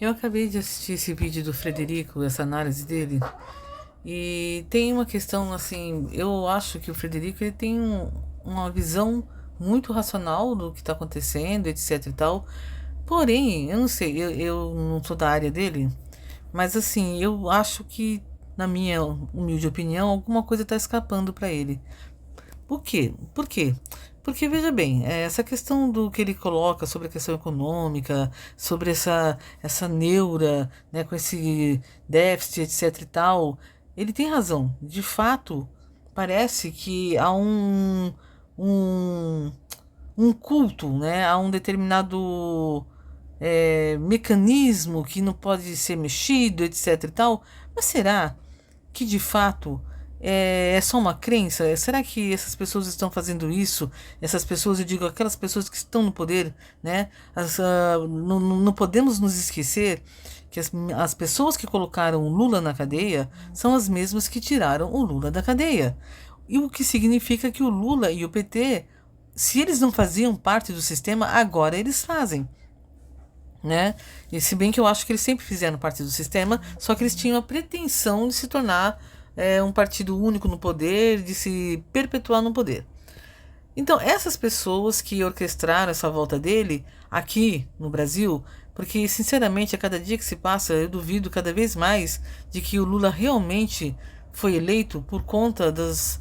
Eu acabei de assistir esse vídeo do Frederico, essa análise dele, e tem uma questão assim, eu acho que o Frederico ele tem uma visão muito racional do que está acontecendo, etc e tal. Porém, eu não sei, eu não sou da área dele, mas assim, eu acho que, na minha humilde opinião, alguma coisa está escapando para ele. Por quê? Por quê? Porque, veja bem, essa questão do que ele coloca sobre a questão econômica, sobre essa neura, né, com esse déficit, etc e tal, ele tem razão. De fato, parece que há um, um culto, né, a um determinado mecanismo que não pode ser mexido, etc e tal. Mas será que de fato é só uma crença? Será que essas pessoas estão fazendo isso? Essas pessoas, eu digo, aquelas pessoas que estão no poder, né? Não podemos nos esquecer que as pessoas que colocaram o Lula na cadeia são as mesmas que tiraram o Lula da cadeia. E o que significa que o Lula e o PT, se eles não faziam parte do sistema, agora eles fazem, né? E se bem que eu acho que eles sempre fizeram parte do sistema, só que eles tinham a pretensão de se tornar um partido único no poder, de se perpetuar no poder. Então, essas pessoas que orquestraram essa volta dele aqui no Brasil, porque sinceramente, a cada dia que se passa, eu duvido cada vez mais de que o Lula realmente foi eleito por conta dos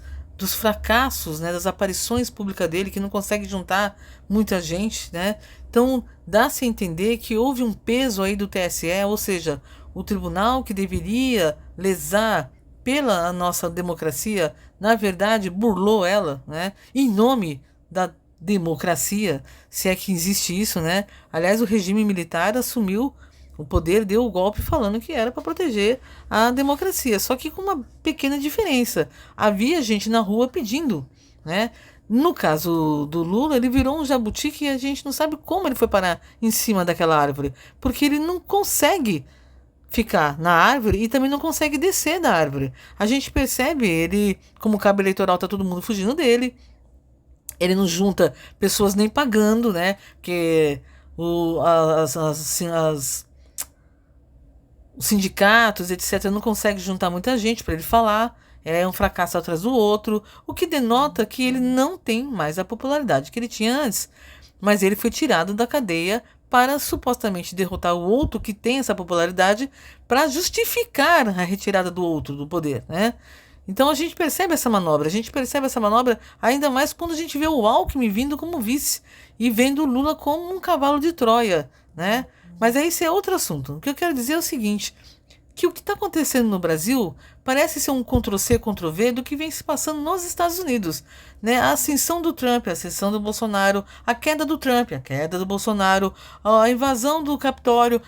fracassos, né, das aparições públicas dele, que não consegue juntar muita gente, né? Então, dá-se a entender que houve um peso aí do TSE, ou seja, o tribunal que deveria lesar pela nossa democracia, na verdade, burlou ela, né? Em nome da democracia, se é que existe isso, né? Aliás, o regime militar assumiu o poder, deu o golpe falando que era para proteger a democracia, só que com uma pequena diferença. Havia gente na rua pedindo, né? No caso do Lula, ele virou um jabuti que a gente não sabe como ele foi parar em cima daquela árvore, porque ele não consegue ficar na árvore e também não consegue descer da árvore. A gente percebe ele, como cabo eleitoral, tá todo mundo fugindo dele. Ele não junta pessoas nem pagando, né? Porque os sindicatos, etc., não conseguem juntar muita gente para ele falar. É um fracasso atrás do outro, o que denota que ele não tem mais a popularidade que ele tinha antes. Mas ele foi tirado da cadeia para supostamente derrotar o outro que tem essa popularidade para justificar a retirada do outro do poder, né? Então a gente percebe essa manobra, a gente percebe essa manobra ainda mais quando a gente vê o Alckmin vindo como vice e vendo o Lula como um cavalo de Troia, né? Mas aí isso é outro assunto. O que eu quero dizer é o seguinte, que o que está acontecendo no Brasil parece ser um Ctrl-C, Ctrl-V do que vem se passando nos Estados Unidos, né? A ascensão do Trump, a ascensão do Bolsonaro, a queda do Trump, a queda do Bolsonaro, a invasão do Capitólio,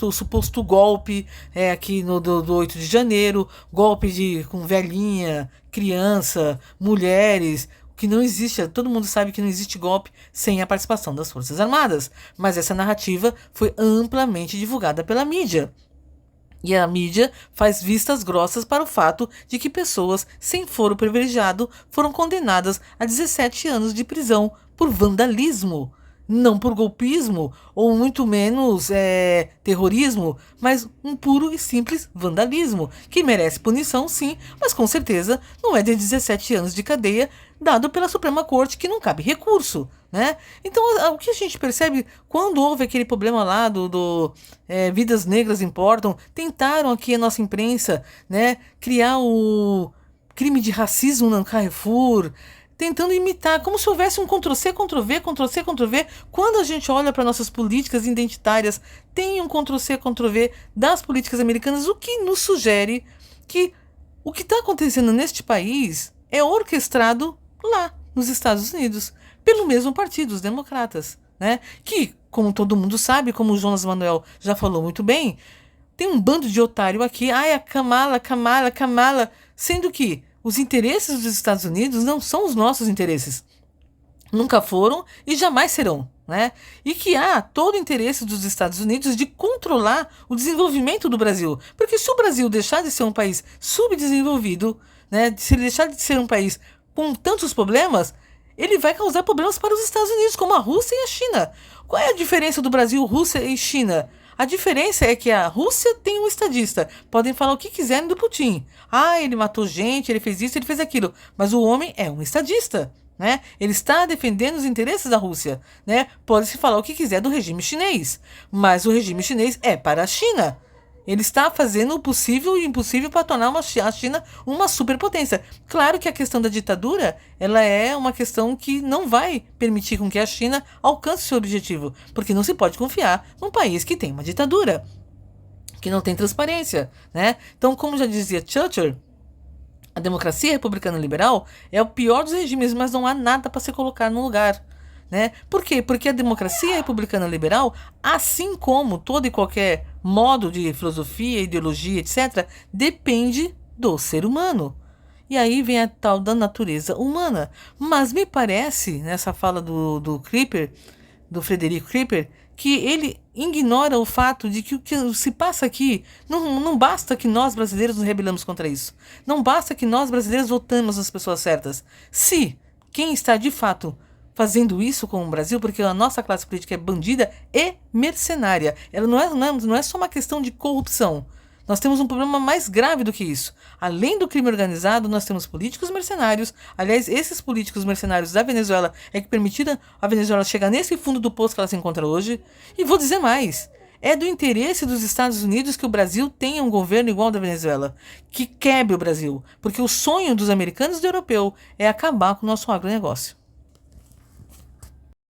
o suposto golpe aqui do 8 de janeiro, golpe com velhinha, criança, mulheres, que não existe, todo mundo sabe que não existe golpe sem a participação das Forças Armadas, mas essa narrativa foi amplamente divulgada pela mídia. E a mídia faz vistas grossas para o fato de que pessoas sem foro privilegiado foram condenadas a 17 anos de prisão por vandalismo. Não por golpismo, ou muito menos terrorismo, mas um puro e simples vandalismo, que merece punição sim, mas com certeza não é de 17 anos de cadeia, dado pela Suprema Corte, que não cabe recurso, né? Então, o que a gente percebe quando houve aquele problema lá Vidas Negras Importam, tentaram aqui a nossa imprensa, né, criar o crime de racismo no Carrefour, tentando imitar, como se houvesse um Ctrl-C, Ctrl-V, Ctrl-C, Ctrl-V. Quando a gente olha para nossas políticas identitárias, tem um Ctrl-C, Ctrl-V das políticas americanas, o que nos sugere que o que está acontecendo neste país é orquestrado lá nos Estados Unidos, pelo mesmo partido, os democratas, né? Que, como todo mundo sabe, como o Jonas Manuel já falou muito bem, tem um bando de otário aqui, ai, a Kamala, Kamala, Kamala, sendo que os interesses dos Estados Unidos não são os nossos interesses. Nunca foram e jamais serão, né? E que há todo o interesse dos Estados Unidos de controlar o desenvolvimento do Brasil. Porque se o Brasil deixar de ser um país subdesenvolvido, né, se ele deixar de ser um país com tantos problemas, ele vai causar problemas para os Estados Unidos, como a Rússia e a China. Qual é a diferença do Brasil, Rússia e China? A diferença é que a Rússia tem um estadista. Podem falar o que quiserem do Putin. Ah, ele matou gente, ele fez isso, ele fez aquilo. Mas o homem é um estadista, né? Ele está defendendo os interesses da Rússia, né? Pode-se falar o que quiser do regime chinês, mas o regime chinês é para a China. Ele está fazendo o possível e o impossível para tornar a China uma superpotência. Claro que a questão da ditadura, ela é uma questão que não vai permitir com que a China alcance seu objetivo, porque não se pode confiar num país que tem uma ditadura, que não tem transparência, né? Então, como já dizia Churchill, a democracia republicana liberal é o pior dos regimes, mas não há nada para se colocar no lugar. Né? Por quê? Porque a democracia republicana liberal, assim como todo e qualquer modo de filosofia, ideologia, etc., depende do ser humano. E aí vem a tal da natureza humana. Mas me parece, nessa fala do Creeper, do Frederico Creeper, que ele ignora o fato de que o que se passa aqui, não basta que nós brasileiros nos rebelamos contra isso. Não basta que nós brasileiros votamos as pessoas certas. Se quem está de fato fazendo isso com o Brasil, porque a nossa classe política é bandida e mercenária. Ela não é só uma questão de corrupção. Nós temos um problema mais grave do que isso. Além do crime organizado, nós temos políticos mercenários. Aliás, esses políticos mercenários da Venezuela é que permitiram a Venezuela chegar nesse fundo do poço que ela se encontra hoje. E vou dizer mais. É do interesse dos Estados Unidos que o Brasil tenha um governo igual ao da Venezuela, que quebre o Brasil. Porque o sonho dos americanos e do europeu é acabar com o nosso agronegócio.